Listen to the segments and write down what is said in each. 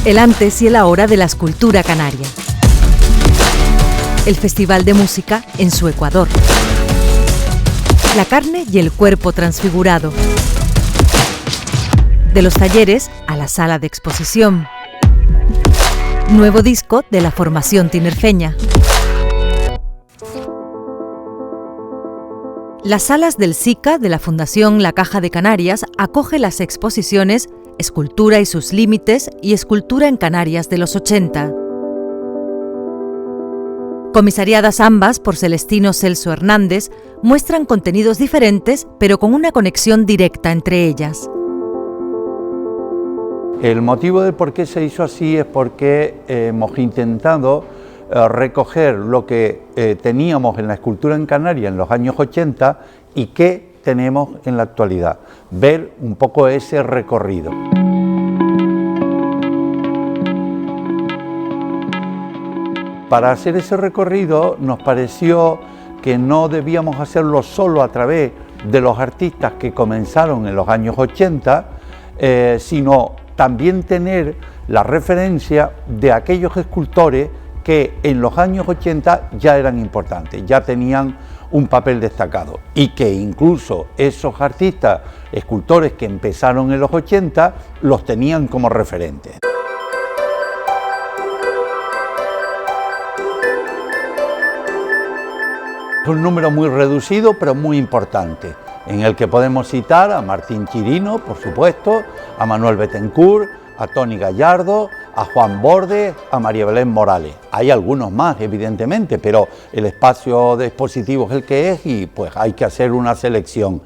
El antes y el ahora de la escultura canaria. El Festival de Música en su Ecuador. La carne y el cuerpo transfigurado. De los talleres a la sala de exposición. Nuevo disco de la formación tinerfeña. Las salas del SICA de la Fundación La Caja de Canarias acoge las exposiciones Escultura y sus límites y Escultura en Canarias de los 80. Comisariadas ambas por Celestino Celso Hernández, muestran contenidos diferentes pero con una conexión directa entre ellas. El motivo del por qué se hizo así es porque hemos intentado recoger lo que teníamos en la escultura en Canarias en los años 80 y qué tenemos en la actualidad, ver un poco ese recorrido. Para hacer ese recorrido nos pareció que no debíamos hacerlo solo a través de los artistas que comenzaron en los años 80, sino también tener la referencia de aquellos escultores que en los años 80 ya eran importantes, ya tenían un papel destacado y que incluso esos artistas, escultores que empezaron en los 80, los tenían como referentes. Es un número muy reducido pero muy importante, en el que podemos citar a Martín Chirino, por supuesto, a Manuel Bettencourt, a Toni Gallardo, a Juan Bordes, a María Belén Morales. Hay algunos más, evidentemente, pero el espacio de expositivo es el que es y pues hay que hacer una selección.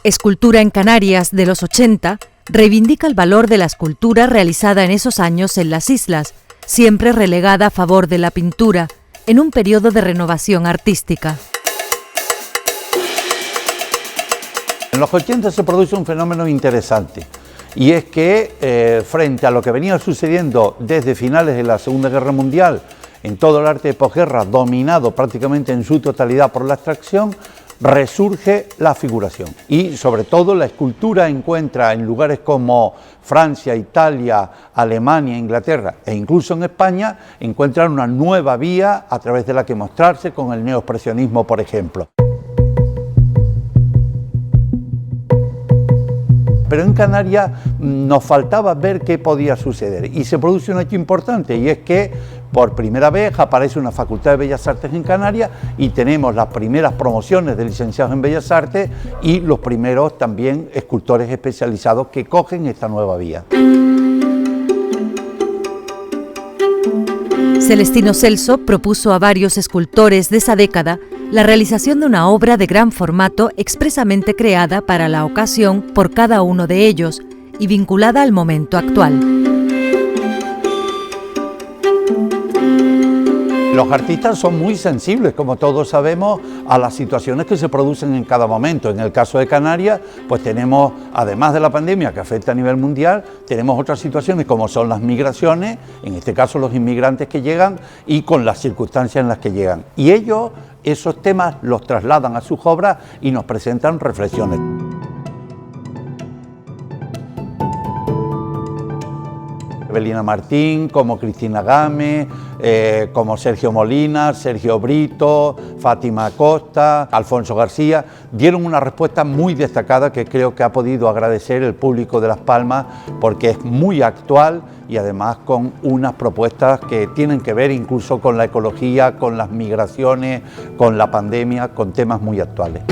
Escultura en Canarias de los 80 reivindica el valor de la escultura realizada en esos años en las islas, siempre relegada a favor de la pintura, en un periodo de renovación artística. En los 80 se produce un fenómeno interesante, y es que frente a lo que venía sucediendo desde finales de la Segunda Guerra Mundial, en todo el arte de posguerra, dominado prácticamente en su totalidad por la abstracción, resurge la figuración. Y sobre todo la escultura encuentra en lugares como Francia, Italia, Alemania, Inglaterra e incluso en España, encuentran una nueva vía a través de la que mostrarse, con el neoexpresionismo, por ejemplo. Pero en Canarias nos faltaba ver qué podía suceder y se produce un hecho importante, y es que por primera vez aparece una Facultad de Bellas Artes en Canarias y tenemos las primeras promociones de licenciados en Bellas Artes y los primeros también escultores especializados que cogen esta nueva vía. Celestino Celso propuso a varios escultores de esa década la realización de una obra de gran formato expresamente creada para la ocasión por cada uno de ellos y vinculada al momento actual. Los artistas son muy sensibles, como todos sabemos, a las situaciones que se producen en cada momento. En el caso de Canarias, pues tenemos, además de la pandemia que afecta a nivel mundial, tenemos otras situaciones como son las migraciones, en este caso los inmigrantes que llegan y con las circunstancias en las que llegan. Y ellos, esos temas los trasladan a sus obras y nos presentan reflexiones. Evelina Martín, como Cristina Gámez, como Sergio Molina, Sergio Brito, Fátima Costa, Alfonso García, dieron una respuesta muy destacada que creo que ha podido agradecer el público de Las Palmas, porque es muy actual y además con unas propuestas que tienen que ver incluso con la ecología, con las migraciones, con la pandemia, con temas muy actuales.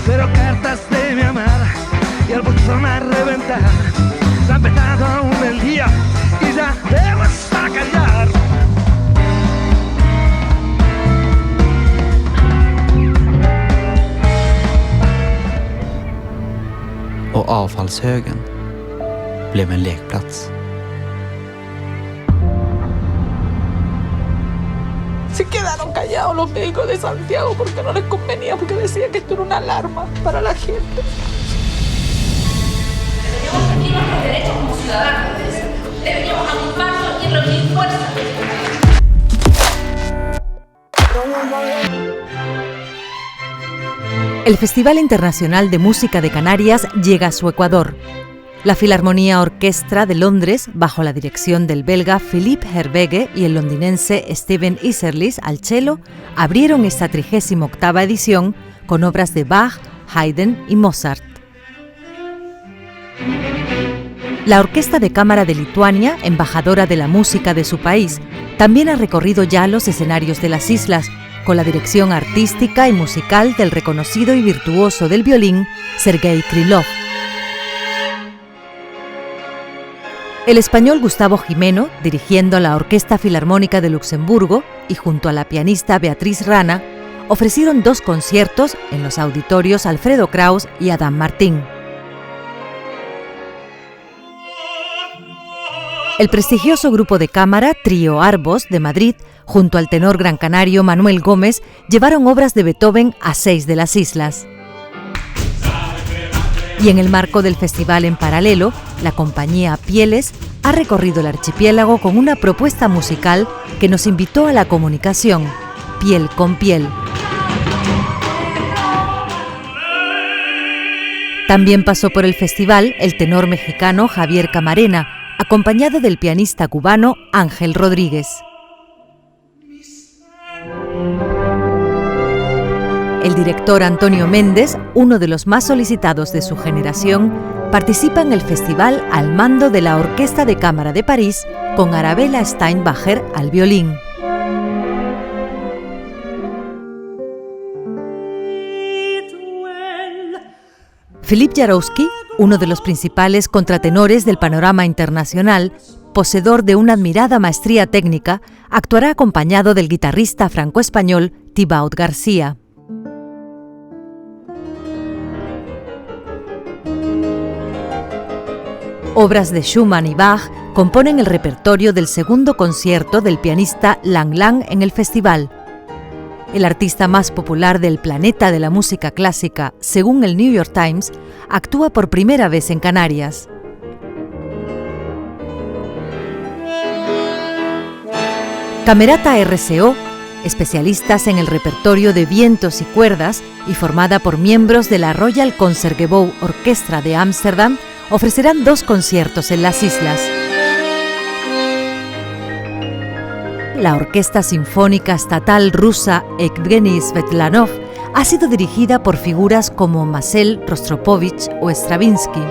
Pero cartas de mi amada y el buzón a reventar. Se ha empezado aún el día y ya debo estar a callar. Och avfallshögen blev en lekplats. Se quedaron callados los médicos de Santiago porque no les convenía, porque decían que esto era una alarma para la gente. Tenemos que los derechos como ciudadanos. El Festival Internacional de Música de Canarias llega a su Ecuador. La Filarmonía Orquestra de Londres, bajo la dirección del belga Philippe Hervege y el londinense Steven Isserlis al cello, abrieron esta 38ª edición con obras de Bach, Haydn y Mozart. La Orquesta de Cámara de Lituania, embajadora de la música de su país, también ha recorrido ya los escenarios de las islas, con la dirección artística y musical del reconocido y virtuoso del violín, Sergei Krylov. El español Gustavo Jimeno, dirigiendo la Orquesta Filarmónica de Luxemburgo y junto a la pianista Beatriz Rana, ofrecieron 2 conciertos en los auditorios Alfredo Kraus y Adam Martín. El prestigioso grupo de cámara Trío Arbos de Madrid, junto al tenor gran canario Manuel Gómez, llevaron obras de Beethoven a 6 de las islas. Y en el marco del festival en paralelo, la compañía Pieles ha recorrido el archipiélago con una propuesta musical que nos invitó a la comunicación, piel con piel. También pasó por el festival el tenor mexicano Javier Camarena, acompañado del pianista cubano Ángel Rodríguez. El director Antonio Méndez, uno de los más solicitados de su generación, participa en el festival al mando de la Orquesta de Cámara de París con Arabella Steinbacher al violín. Philippe Jarowski, uno de los principales contratenores del panorama internacional, poseedor de una admirada maestría técnica, actuará acompañado del guitarrista franco-español Thibaut García. Obras de Schumann y Bach componen el repertorio del segundo concierto del pianista Lang Lang en el festival. El artista más popular del planeta de la música clásica, según el New York Times, actúa por primera vez en Canarias. Camerata RCO, especialistas en el repertorio de vientos y cuerdas y formada por miembros de la Royal Concertgebouw Orchestra de Ámsterdam, ofrecerán 2 conciertos en las islas. La Orquesta Sinfónica Estatal Rusa Evgeny Svetlanov ha sido dirigida por figuras como Marcel Rostropovich o Stravinsky.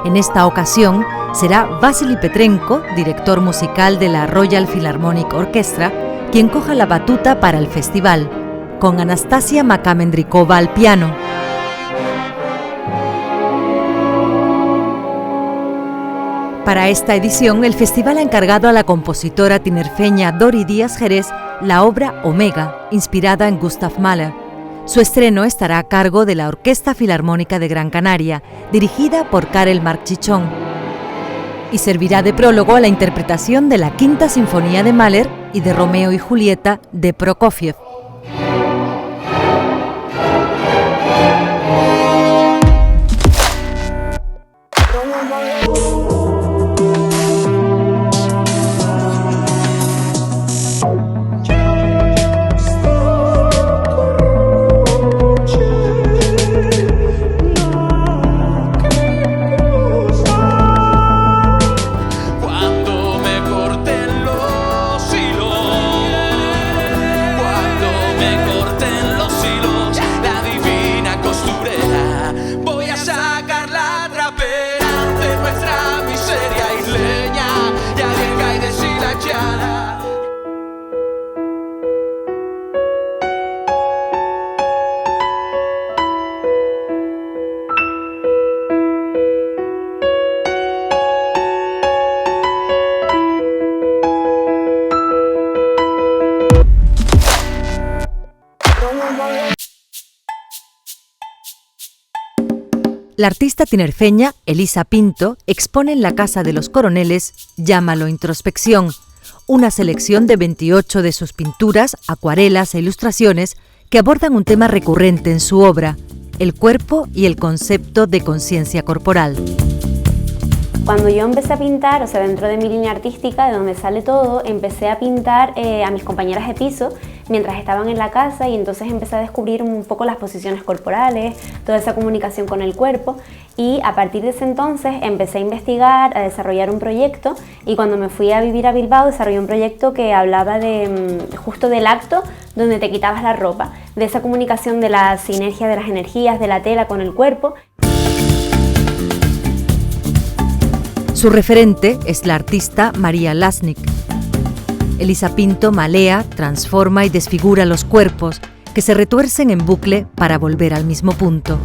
En esta ocasión será Vasily Petrenko, director musical de la Royal Philharmonic Orchestra, quien coja la batuta para el festival, con Anastasia Makamendrikova al piano. Para esta edición, el festival ha encargado a la compositora tinerfeña Dori Díaz Jerez la obra Omega, inspirada en Gustav Mahler. Su estreno estará a cargo de la Orquesta Filarmónica de Gran Canaria, dirigida por Karel Marc Chichón, y servirá de prólogo a la interpretación de la Quinta Sinfonía de Mahler y de Romeo y Julieta de Prokofiev. La artista tinerfeña Elisa Pinto expone en la Casa de los Coroneles Llámalo Introspección, una selección de 28 de sus pinturas, acuarelas e ilustraciones que abordan un tema recurrente en su obra, el cuerpo y el concepto de conciencia corporal. Cuando yo empecé a pintar, o sea, dentro de mi línea artística, de donde sale todo, empecé a pintar a mis compañeras de piso mientras estaban en la casa, y entonces empecé a descubrir un poco las posiciones corporales, toda esa comunicación con el cuerpo, y a partir de ese entonces empecé a investigar, a desarrollar un proyecto, y cuando me fui a vivir a Bilbao desarrollé un proyecto que hablaba justo del acto donde te quitabas la ropa, de esa comunicación de la sinergia de las energías de la tela con el cuerpo. Su referente es la artista María Lasnik. Elisa Pinto malea, transforma y desfigura los cuerpos que se retuercen en bucle para volver al mismo punto.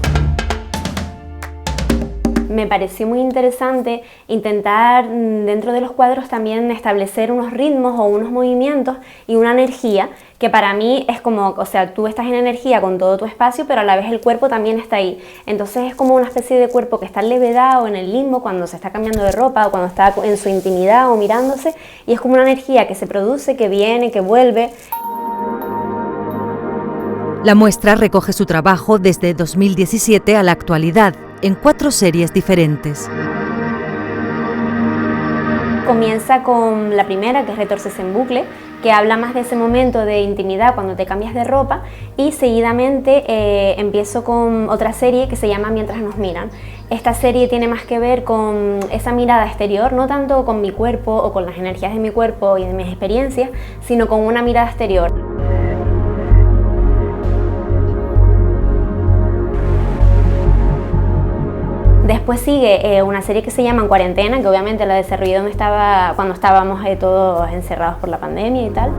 Me pareció muy interesante intentar dentro de los cuadros también establecer unos ritmos o unos movimientos y una energía que para mí es como, o sea, tú estás en energía con todo tu espacio, pero a la vez el cuerpo también está ahí. Entonces es como una especie de cuerpo que está en levedad o en el limbo cuando se está cambiando de ropa o cuando está en su intimidad o mirándose, y es como una energía que se produce, que viene, que vuelve. La muestra recoge su trabajo desde 2017 a la actualidad, en 4 series diferentes. Comienza con la primera, que es Retorces en bucle, que habla más de ese momento de intimidad cuando te cambias de ropa, y seguidamente empiezo con otra serie que se llama Mientras nos miran. Esta serie tiene más que ver con esa mirada exterior, no tanto con mi cuerpo o con las energías de mi cuerpo y de mis experiencias, sino con una mirada exterior. Después sigue una serie que se llama En cuarentena, que obviamente la desarrollé cuando estábamos todos encerrados por la pandemia y tal.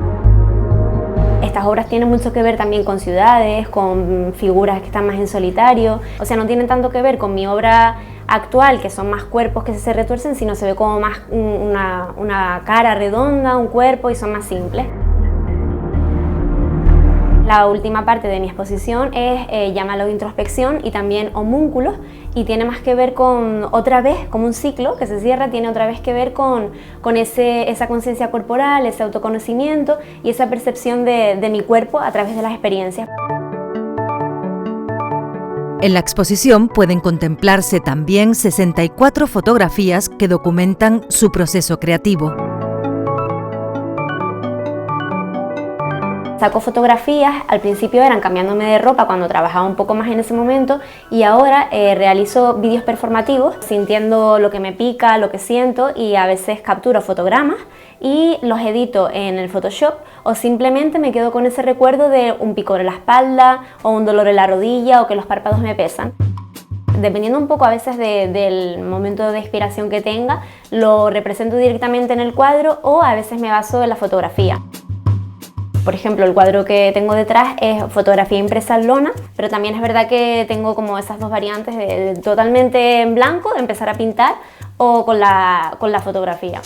Estas obras tienen mucho que ver también con ciudades, con figuras que están más en solitario. O sea, no tienen tanto que ver con mi obra actual, que son más cuerpos que se retuercen, sino se ve como más una cara redonda, un cuerpo, y son más simples. La última parte de mi exposición es Llámalo introspección y también homúnculos, y tiene más que ver con, otra vez, como un ciclo que se cierra, tiene otra vez que ver con esa conciencia corporal, ese autoconocimiento y esa percepción de mi cuerpo a través de las experiencias. En la exposición pueden contemplarse también 64 fotografías que documentan su proceso creativo. Saco fotografías, al principio eran cambiándome de ropa cuando trabajaba un poco más en ese momento, y ahora realizo vídeos performativos sintiendo lo que me pica, lo que siento, y a veces capturo fotogramas y los edito en el Photoshop, o simplemente me quedo con ese recuerdo de un picor en la espalda o un dolor en la rodilla o que los párpados me pesan. Dependiendo un poco a veces del momento de inspiración que tenga, lo represento directamente en el cuadro o a veces me baso en la fotografía. Por ejemplo, el cuadro que tengo detrás es fotografía impresa en lona, pero también es verdad que tengo como esas dos variantes de totalmente en blanco, de empezar a pintar, o con la fotografía.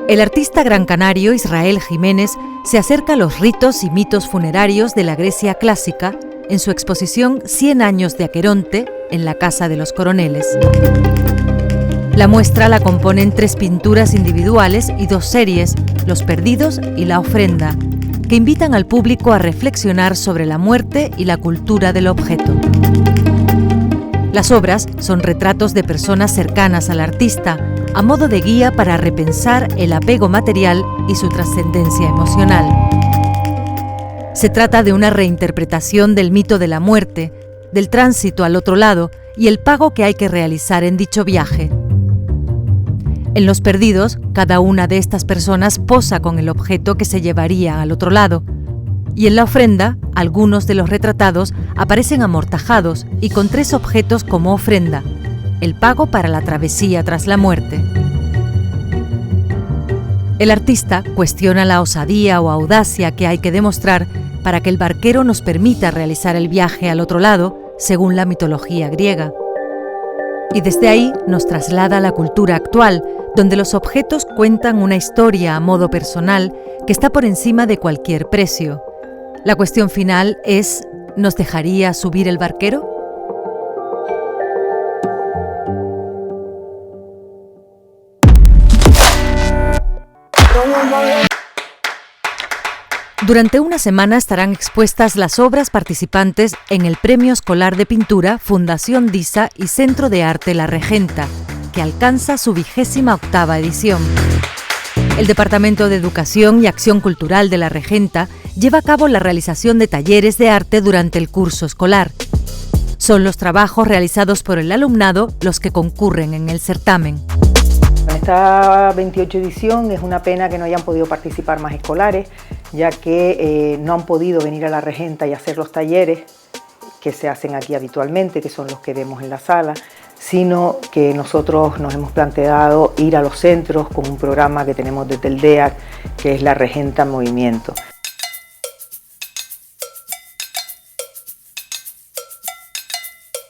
El artista gran canario Israel Jiménez se acerca a los ritos y mitos funerarios de la Grecia clásica en su exposición 100 años de Aqueronte en la Casa de los Coroneles. La muestra la componen 3 pinturas individuales y 2 series, Los Perdidos y La Ofrenda, que invitan al público a reflexionar sobre la muerte y la cultura del objeto. Las obras son retratos de personas cercanas al artista, a modo de guía para repensar el apego material y su trascendencia emocional. Se trata de una reinterpretación del mito de la muerte, del tránsito al otro lado y el pago que hay que realizar en dicho viaje. En Los Perdidos, cada una de estas personas posa con el objeto que se llevaría al otro lado, y en La Ofrenda, algunos de los retratados aparecen amortajados y con 3 objetos como ofrenda: el pago para la travesía tras la muerte. El artista cuestiona la osadía o audacia que hay que demostrar para que el barquero nos permita realizar el viaje al otro lado, según la mitología griega. Y desde ahí nos traslada a la cultura actual, donde los objetos cuentan una historia a modo personal que está por encima de cualquier precio. La cuestión final es: ¿nos dejaría subir el barquero? Durante una semana estarán expuestas las obras participantes en el Premio Escolar de Pintura Fundación DISA y Centro de Arte La Regenta, que alcanza su 28ª edición. El Departamento de Educación y Acción Cultural de La Regenta lleva a cabo la realización de talleres de arte durante el curso escolar. Son los trabajos realizados por el alumnado los que concurren en el certamen. En esta 28 edición es una pena que no hayan podido participar más escolares, ya que no han podido venir a La Regenta y hacer los talleres que se hacen aquí habitualmente, que son los que vemos en la sala, sino que nosotros nos hemos planteado ir a los centros con un programa que tenemos desde el DEAC, que es La Regenta en Movimiento.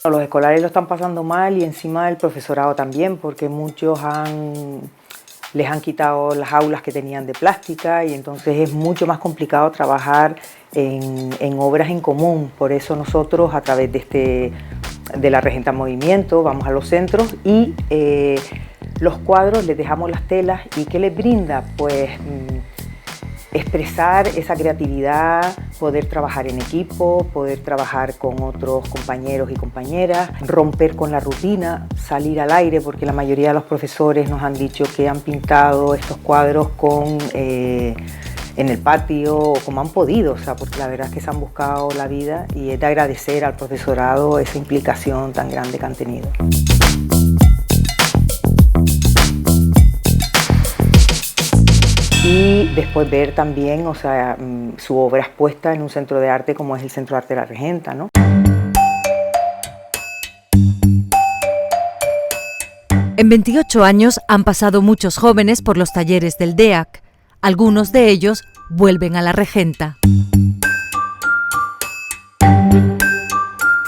Los escolares lo están pasando mal y encima el profesorado también, porque muchos les han quitado las aulas que tenían de plástica y entonces es mucho más complicado trabajar en obras en común. Por eso nosotros a través de La Regenta en Movimiento vamos a los centros y los cuadros les dejamos las telas y ¿qué les brinda? Pues expresar esa creatividad, poder trabajar en equipo, poder trabajar con otros compañeros y compañeras, romper con la rutina, salir al aire, porque la mayoría de los profesores nos han dicho que han pintado estos cuadros en el patio o como han podido, o sea, porque la verdad es que se han buscado la vida y es de agradecer al profesorado esa implicación tan grande que han tenido. Y después ver también, o sea, su obra expuesta en un centro de arte como es el Centro de Arte de La Regenta, ¿no? En 28 años han pasado muchos jóvenes por los talleres del DEAC. Algunos de ellos vuelven a La Regenta.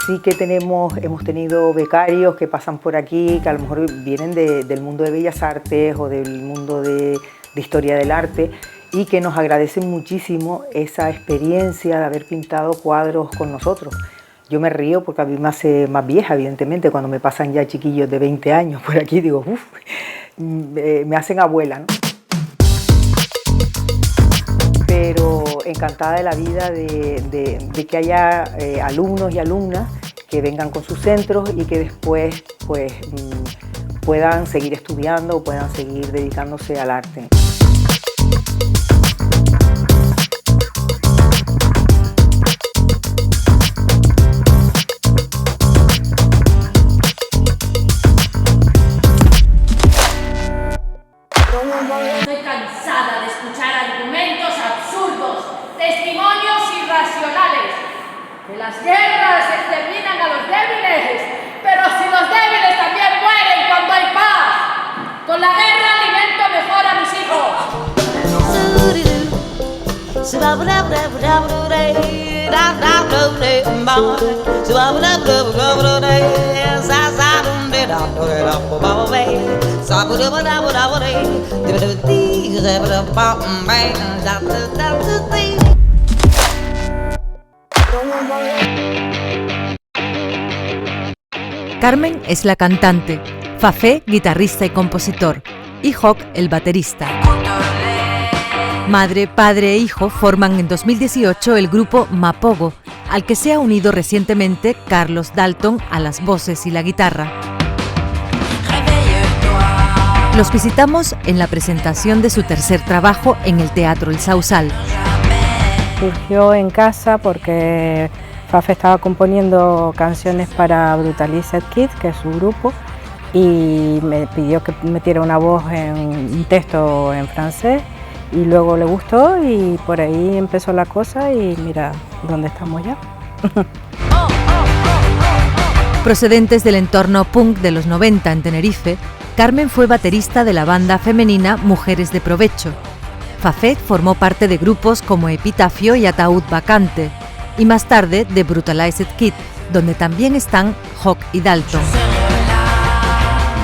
Sí que hemos tenido becarios que pasan por aquí, que a lo mejor vienen del mundo de Bellas Artes o del mundo de Historia del Arte y que nos agradecen muchísimo esa experiencia de haber pintado cuadros con nosotros. Yo me río porque a mí me hace más vieja, evidentemente, cuando me pasan ya chiquillos de 20 años por aquí, digo, uff, me hacen abuela, ¿no? Pero encantada de la vida de que haya alumnos y alumnas que vengan con sus centros y que después pues, puedan seguir estudiando o puedan seguir dedicándose al arte. Estoy cansada de escuchar argumentos absurdos, testimonios irracionales. Que las guerras exterminan a los débiles, pero si los débiles también mueren cuando hay paz. Con la guerra alimento mejor a mis hijos. Carmen es la cantante, Fafé, guitarrista y compositor, y Joc, el baterista. Madre, padre e hijo forman en 2018 el grupo Mapogo, al que se ha unido recientemente Carlos Dalton a las voces y la guitarra. Los visitamos en la presentación de su tercer trabajo en el Teatro El Sausal. Surgió en casa porque Fafé estaba componiendo canciones para Brutalized Kids, que es su grupo, y me pidió que metiera una voz en un texto en francés y luego le gustó y por ahí empezó la cosa y mira dónde estamos ya. Procedentes del entorno punk de los 90 en Tenerife, Carmen fue baterista de la banda femenina Mujeres de Provecho. Fafé formó parte de grupos como Epitafio y Ataúd Vacante, y más tarde de Brutalized Kid, donde también están Joc y Dalton.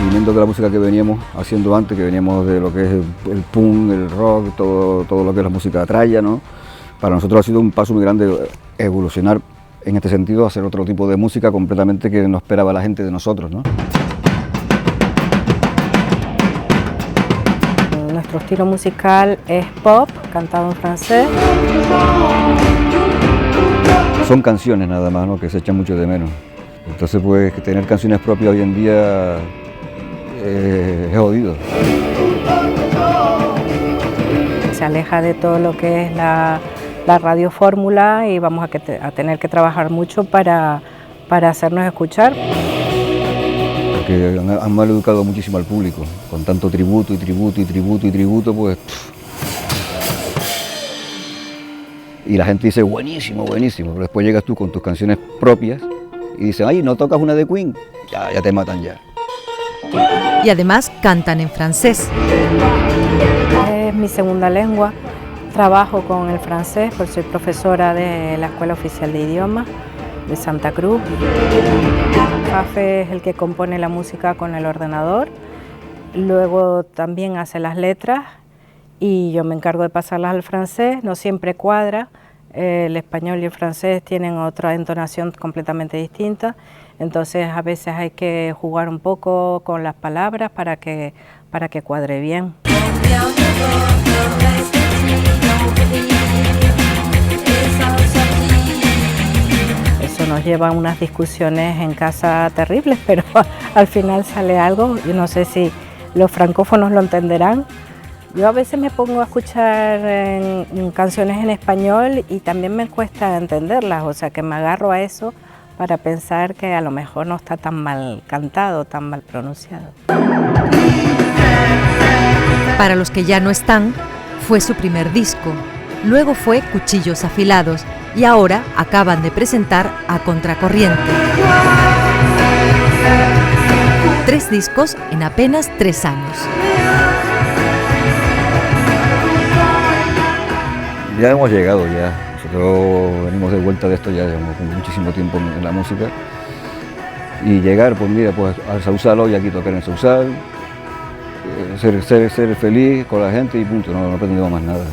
Viniendo de la música que veníamos haciendo antes, que veníamos de lo que es el punk, el rock, todo lo que es la música tralla, ¿no? Para nosotros ha sido un paso muy grande evolucionar en este sentido, hacer otro tipo de música completamente que no esperaba la gente de Nuestro estilo musical es pop, cantado en francés. Son canciones nada más, ¿no?, que se echan mucho de menos. Entonces, pues, tener canciones propias hoy en día es jodido. Se aleja de todo lo que es la radiofórmula y vamos a tener que trabajar mucho para hacernos escuchar. Porque han mal educado muchísimo al público, con tanto tributo y tributo y tributo y tributo, pues... Y la gente dice, buenísimo, buenísimo, pero después llegas tú con tus canciones propias y dicen, ay, no tocas una de Queen, ya te matan ya. Y además cantan en francés. Es mi segunda lengua, trabajo con el francés, porque soy profesora de la Escuela Oficial de Idiomas de Santa Cruz. Fafe es el que compone la música con el ordenador, luego también hace las letras y yo me encargo de pasarlas al francés. No siempre cuadra, el español y el francés tienen otra entonación completamente distinta, entonces a veces hay que jugar un poco con las palabras para que cuadre bien. Eso nos lleva a unas discusiones en casa terribles, pero al final sale algo. Yo no sé si los francófonos lo entenderán. Yo a veces me pongo a escuchar canciones en español y también me cuesta entenderlas, o sea que me agarro a eso para pensar que a lo mejor no está tan mal cantado, tan mal pronunciado. Para los que ya no están, fue su primer disco, luego fue Cuchillos Afilados y ahora acaban de presentar A Contracorriente. 3 discos en apenas 3 años. Ya hemos llegado ya, nosotros venimos de vuelta de esto ya llevamos muchísimo tiempo en la música y llegar, pues mira, pues al Sausal hoy aquí tocar en el Sausal, ser feliz con la gente y punto, no pretendemos más nada.